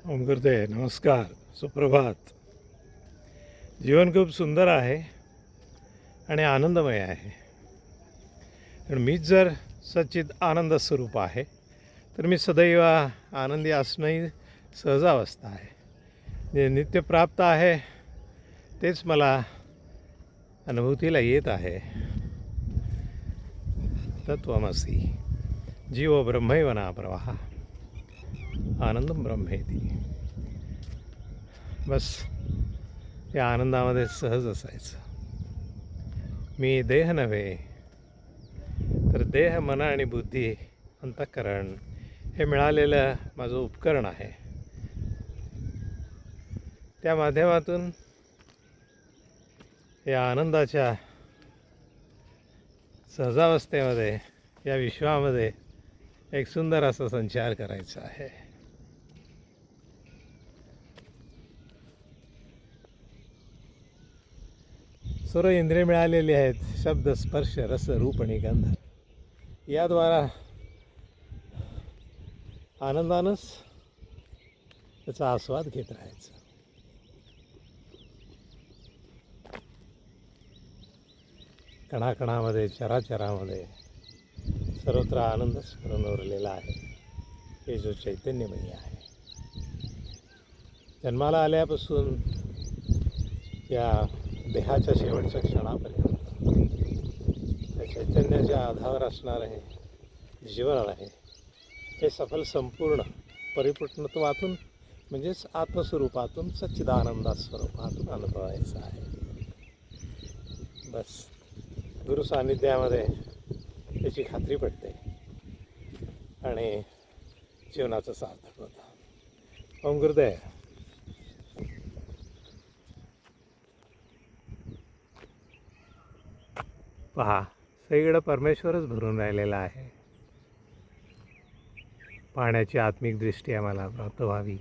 ओम गुरुदेव नमस्कार, सुप्रभात. जीवन खूप सुंदर आहे आणि आनंदमय आहे. आणि मीच जर सच्चित आनंद स्वरूप आहे तर मी सदैव आनंदी असणंही सहजावस्था आहे. जे नित्य प्राप्त आहे तेच मला अनुभूतीला येत आहे. तत्वमसी जीव ब्रह्मैव नापरः आनंदम ब्रह्मेती. बस या आनंदामध्ये सहज असायचं. मी देह नव्हे तर देह, मन आणि बुद्धी, अंतःकरण हे मिळालेलं माझं उपकरण आहे. त्या माध्यमातून या आनंदाच्या सहजावस्थेमध्ये या विश्वामध्ये एक सुंदर असा संचार करायचा आहे. सर्व इंद्रिय मिळालेली आहेत. शब्द, स्पर्श, रस, रूप आणि गंध याद्वारा आनंदानंच त्याचा आस्वाद घेत राहायचा. कणाकणामध्ये, चराचरामध्ये सर्वत्र आनंद स्फुरून उरलेला आहे. हे जो चैतन्यमयी आहे. जन्माला आल्यापासून या देहाच्या शेवटच्या क्षणापर्यंत त्या चैतन्याच्या आधारावर असणारं हे जीवन आहे. हे सफल संपूर्ण परिपूर्णत्वातून म्हणजेच आत्मस्वरूपातून सच्चिदानंदा स्वरूपातून अनुभवायचं आहे. बस गुरु सान्निध्यामध्ये त्याची खात्री पडते आणि जीवनाचं सार्थक होतं. ओम गुरुदेव. पहा, सगळीकडं परमेश्वरच भरून राहिलेला आहे. पाहण्याची आत्मिक दृष्टी आम्हाला प्राप्त व्हावी.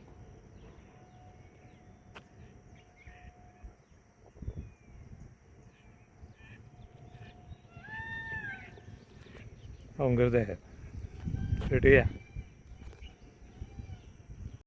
ओम गुरुदेव. भेटूया.